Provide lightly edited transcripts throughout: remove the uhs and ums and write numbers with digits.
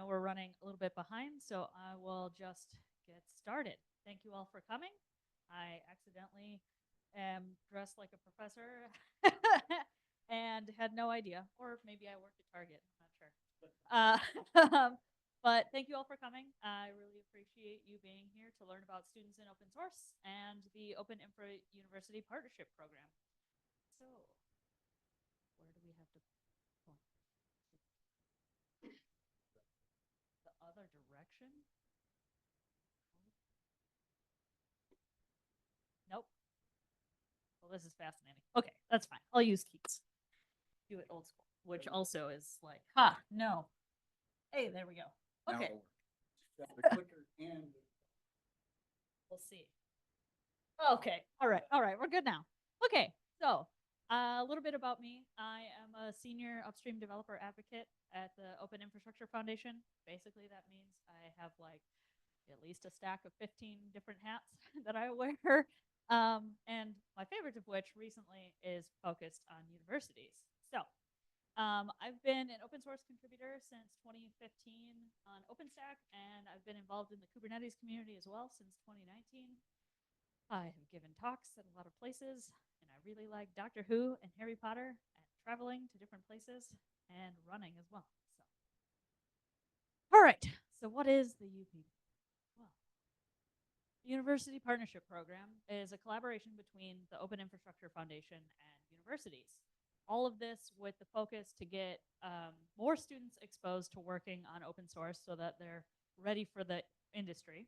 we're running a little bit behind, so I will just get started. Thank you all for coming. I accidentally am dressed like a professor and had no idea, or maybe I worked at Target. I'm not sure. But thank you all for coming. I really appreciate you being here to learn about students in open source and the OpenInfra University Partnership Program. So, where do we have to point? The other direction? Nope. Well, this is fascinating. Okay, that's fine. I'll use keys. Do it old school, which also is like, no. Hey, there we go. Okay. The clicker and We'll see. Okay. All right. We're good now. Okay. So a little bit about me. I am a senior upstream developer advocate at the Open Infrastructure Foundation. Basically, that means I have like at least a stack of 15 different hats that I wear. And my favorite of which recently is focused on universities. So I've been an open source contributor since 2015 on OpenStack, and I've been involved in the Kubernetes community as well since 2019. I have given talks at a lot of places, and I really like Doctor Who and Harry Potter and traveling to different places and running as well. So, all right. So, what is the UP? Well, the University Partnership Program is a collaboration between the Open Infrastructure Foundation and universities. All of this with the focus to get more students exposed to working on open source so that they're ready for the industry,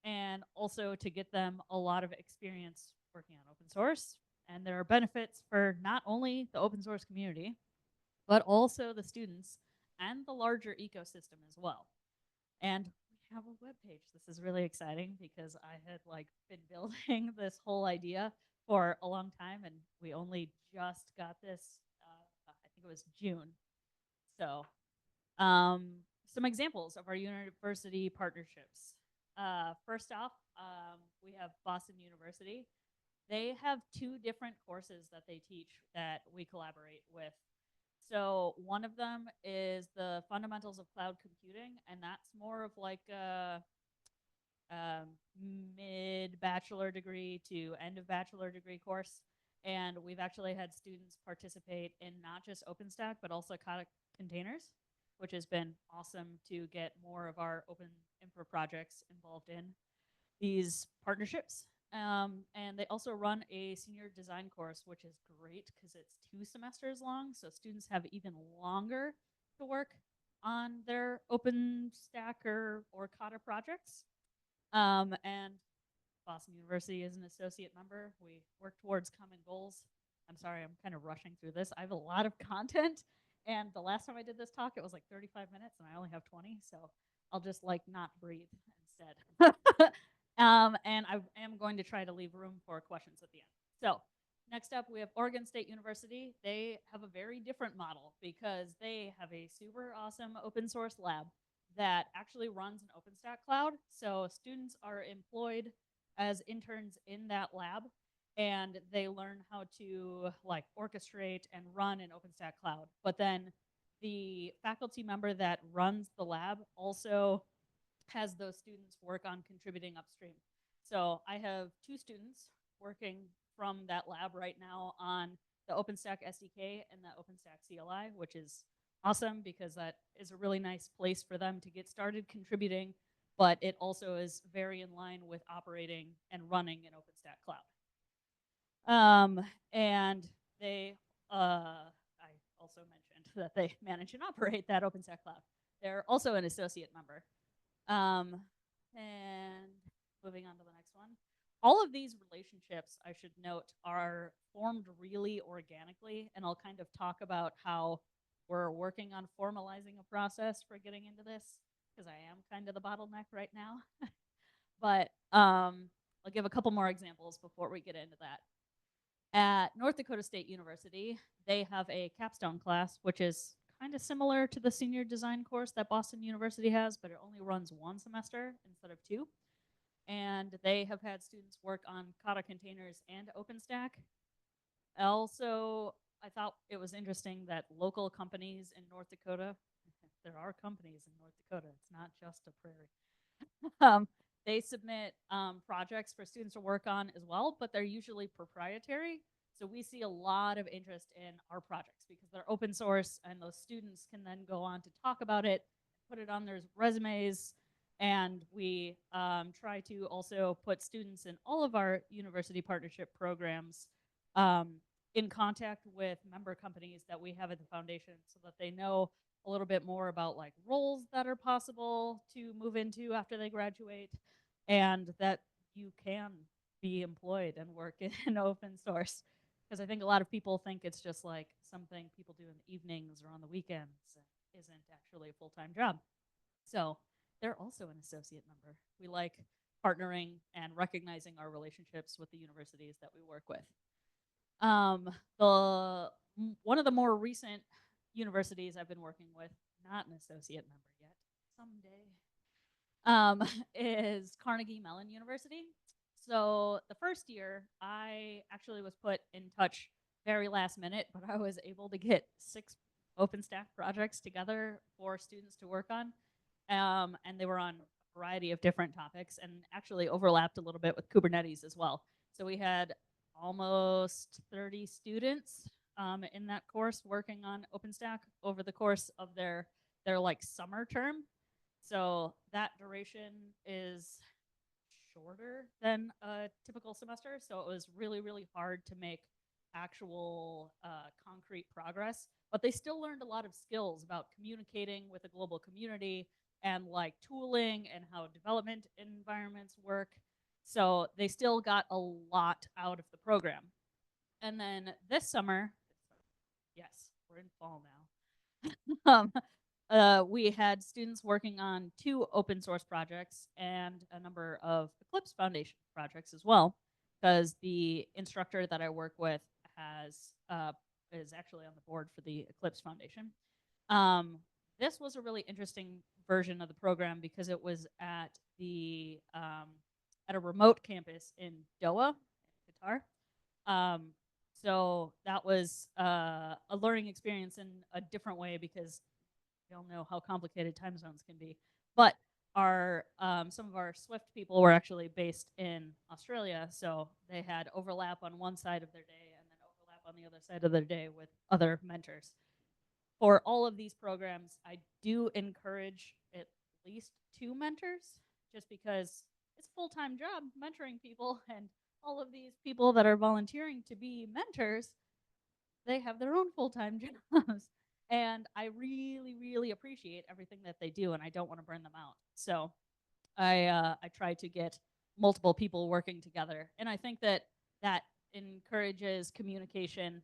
and also to get them a lot of experience working on open source. And there are benefits for not only the open source community, but also the students and the larger ecosystem as well. And we have a web page. This is really exciting because I had like been building this whole idea for a long time, and we only just got this. I think it was June. So, some examples of our university partnerships. First off, we have Boston University. They have two different courses that they teach that we collaborate with. So one of them is the fundamentals of cloud computing, and that's more of like a mid-bachelor degree to end of bachelor degree course. And we've actually had students participate in not just OpenStack, but also Kata containers, which has been awesome to get more of our open infra projects involved in these partnerships. And they also run a senior design course, which is great because it's 2 semesters long. So students have even longer to work on their OpenStack or Kata projects. And Boston University is an associate member. We work towards common goals. I'm sorry, I'm kind of rushing through this. I have a lot of content. And the last time I did this talk, it was like 35 minutes, and I only have 20. So I'll just like not breathe instead. And I am going to try to leave room for questions at the end. So next up, we have Oregon State University. They have a very different model because they have a super awesome open source lab that actually runs an OpenStack cloud. So students are employed as interns in that lab, and they learn how to like orchestrate and run an OpenStack cloud. But then the faculty member that runs the lab also has those students work on contributing upstream. So I have 2 students working from that lab right now on the OpenStack SDK and the OpenStack CLI, which is awesome because that is a really nice place for them to get started contributing, but it also is very in line with operating and running an OpenStack cloud. And they, I also mentioned that they manage and operate that OpenStack cloud. They're also an associate member. And moving on to the next one. All of these relationships, I should note, are formed really organically, and I'll kind of talk about how we're working on formalizing a process for getting into this, because I am kind of the bottleneck right now. But I'll give a couple more examples before we get into that. At North Dakota State University, they have a capstone class, which is kind of similar to the senior design course that Boston University has, but it only runs 1 semester instead of 2. And they have had students work on Kata containers and OpenStack. Also, I thought it was interesting that local companies in North Dakota there are companies in North Dakota. It's not just a prairie. um, they submit projects for students to work on as well, but they're usually proprietary. So we see a lot of interest in our projects because they're open source, and those students can then go on to talk about it, put it on their resumes, and we try to also put students in all of our university partnership programs um, in contact with member companies that we have at the foundation so that they know a little bit more about like roles that are possible to move into after they graduate, and that you can be employed and work in open source. Because I think a lot of people think it's just like something people do in the evenings or on the weekends and isn't actually a full-time job. So they're also an associate member. We like partnering and recognizing our relationships with the universities that we work with. The one of the more recent universities I've been working with, not an associate member yet, someday, is Carnegie Mellon University. So the first year, I actually was put in touch very last minute, but I was able to get 6 OpenStack projects together for students to work on. And they were on a variety of different topics and actually overlapped a little bit with Kubernetes as well. So we had almost 30 students in that course working on OpenStack over the course of their like summer term. So that duration is shorter than a typical semester. So it was really, really hard to make actual concrete progress. But they still learned a lot of skills about communicating with a global community and like tooling and how development environments work. So they still got a lot out of the program. And then this summer, yes, we're in fall now. We had students working on 2 open source projects and a number of Eclipse Foundation projects as well, because the instructor that I work with is actually on the board for the Eclipse Foundation. This was a really interesting version of the program because it was at a remote campus in Doha, Qatar. So that was a learning experience in a different way because we all know how complicated time zones can be. But our some of our Swift people were actually based in Australia, so they had overlap on one side of their day and then overlap on the other side of their day with other mentors. For all of these programs, I do encourage at least 2 mentors, just because it's a full-time job mentoring people, and all of these people that are volunteering to be mentors, they have their own full-time jobs. And I really, really appreciate everything that they do, and I don't want to burn them out. So I try to get multiple people working together, and I think that that encourages communication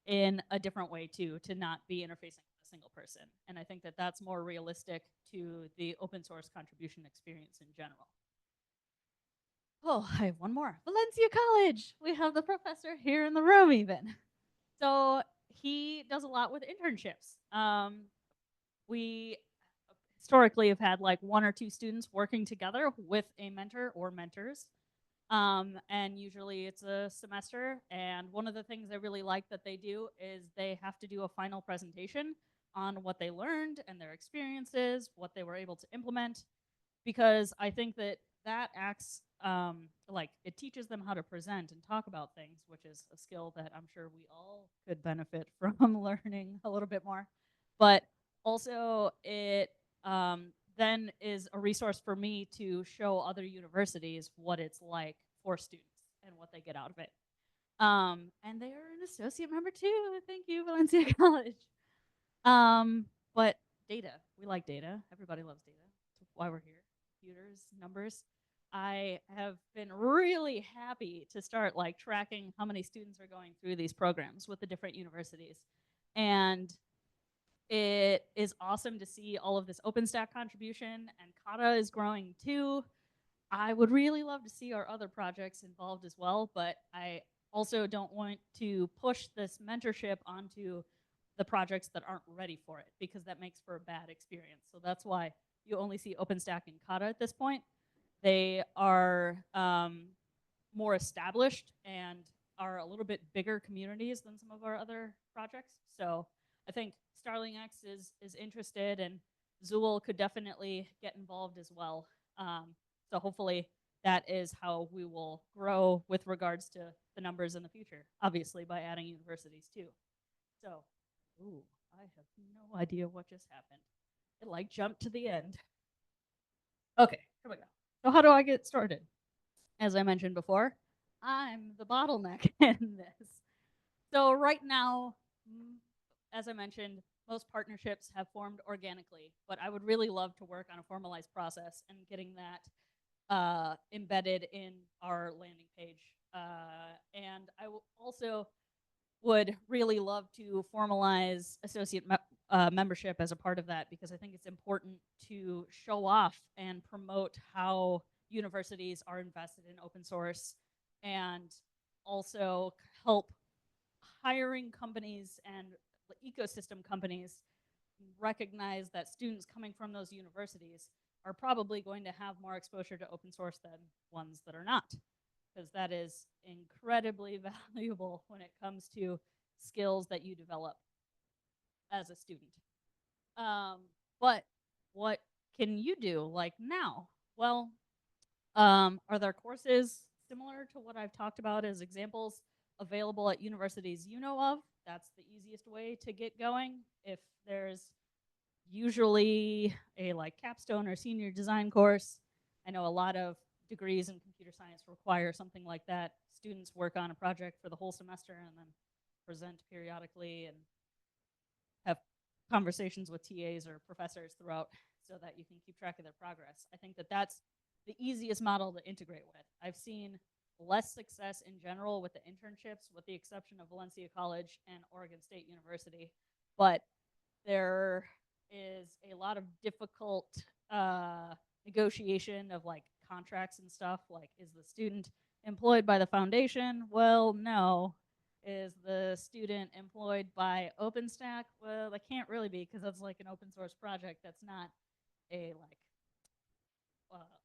in a different way too, to not be interfacing with a single person. And I think that that's more realistic to the open source contribution experience in general. Oh, I have one more. Valencia College. We have the professor here in the room even. So he does a lot with internships. We historically have had like 1 or 2 students working together with a mentor or mentors. And usually it's a semester. And one of the things I really like that they do is they have to do a final presentation on what they learned and their experiences, what they were able to implement, because I think that that acts like it teaches them how to present and talk about things, which is a skill that I'm sure we all could benefit from learning a little bit more. But also, it then is a resource for me to show other universities what it's like for students and what they get out of it. And they are an associate member too. Thank you, Valencia College. But data, we like data. Everybody loves data. That's why we're here. Computers, numbers. I have been really happy to start like tracking how many students are going through these programs with the different universities. And it is awesome to see all of this OpenStack contribution, and Kata is growing too. I would really love to see our other projects involved as well, but I also don't want to push this mentorship onto the projects that aren't ready for it, because that makes for a bad experience. So that's why you only see OpenStack and Kata at this point. They are more established and are a little bit bigger communities than some of our other projects. So I think Starling X is interested, and Zool could definitely get involved as well. So hopefully that is how we will grow with regards to the numbers in the future, obviously by adding universities too. So, ooh, I have no idea what just happened. It like jumped to the end. Okay, here we go. So how do I get started? As I mentioned before, I'm the bottleneck in this. So right now, as I mentioned, most partnerships have formed organically, but I would really love to work on a formalized process and getting that embedded in our landing page. And I will also would really love to formalize associate membership as a part of that, because I think it's important to show off and promote how universities are invested in open source, and also help hiring companies and ecosystem companies recognize that students coming from those universities are probably going to have more exposure to open source than ones that are not, because that is incredibly valuable when it comes to skills that you develop as a student. But what can you do like now? Well, are there courses similar to what I've talked about as examples available at universities you know of? That's the easiest way to get going. If there's usually a like capstone or senior design course, I know a lot of degrees in computer science require something like that. Students work on a project for the whole semester and then present periodically and have conversations with TAs or professors throughout so that you can keep track of their progress. I think that that's the easiest model to integrate with. I've seen less success in general with the internships, with the exception of Valencia College and Oregon State University. But there is a lot of difficult negotiation of like contracts and stuff. Like, is the student employed by the foundation? Well, no. Is the student employed by OpenStack? Well, they can't really be, because that's like an open source project. That's not a like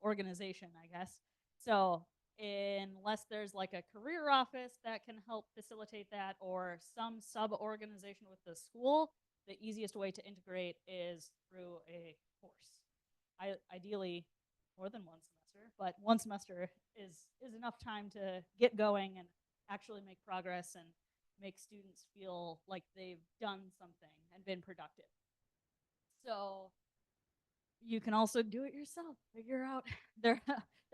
organization, I guess. So unless there's like a career office that can help facilitate that, or some sub organization with the school, the easiest way to integrate is through a course. Ideally, more than one semester, but one semester is enough time to get going and actually make progress and make students feel like they've done something and been productive. So you can also do it yourself. Figure out there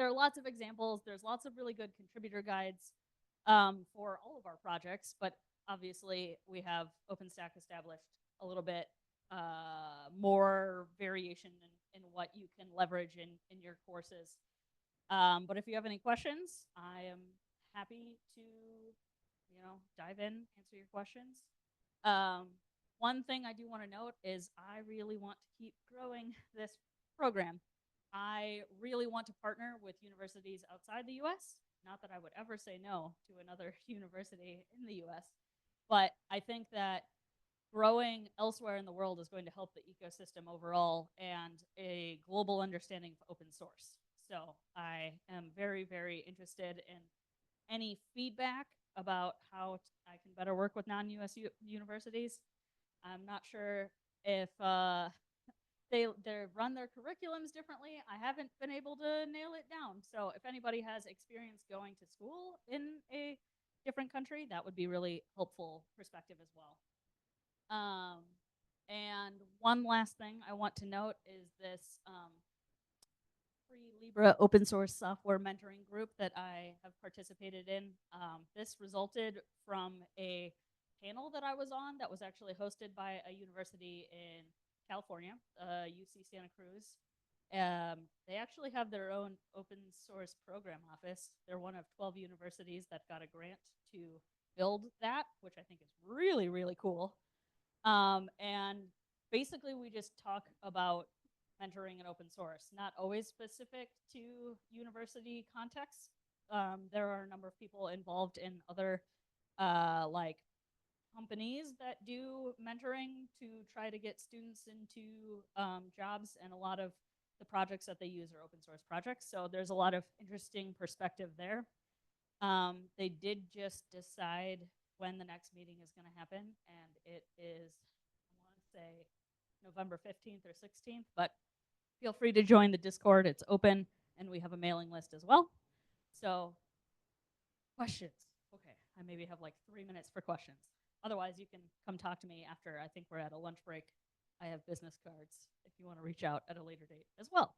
are lots of examples. There's lots of really good contributor guides for all of our projects, but obviously we have OpenStack established a little bit more variation in what you can leverage in your courses. But if you have any questions, I am happy to dive in, answer your questions. One thing I do want to note is I really want to keep growing this program. I really want to partner with universities outside the US. Not that I would ever say no to another university in the US, but I think that growing elsewhere in the world is going to help the ecosystem overall and a global understanding of open source. So I am very, very interested in any feedback about how I can better work with non-US universities. I'm not sure if they run their curriculums differently. I haven't been able to nail it down. So if anybody has experience going to school in a different country, that would be really helpful perspective as well. And one last thing I want to note is this free Libra open source software mentoring group that I have participated in. This resulted from a panel that I was on that was actually hosted by a university in California, UC Santa Cruz. They actually have their own open source program office. They're one of 12 universities that got a grant to build that, which I think is really, really cool. And basically, we just talk about mentoring and open source, not always specific to university contexts. There are a number of people involved in other like companies that do mentoring to try to get students into jobs, and a lot of the projects that they use are open source projects. So there's a lot of interesting perspective there. They did just decide when the next meeting is going to happen, and it is say November 15th or 16th, but feel free to join the Discord. It's open, and we have a mailing list as well. So, questions. Okay, I maybe have like 3 minutes for questions. Otherwise, you can come talk to me after. I think we're at a lunch break. I have business cards if you want to reach out at a later date as well.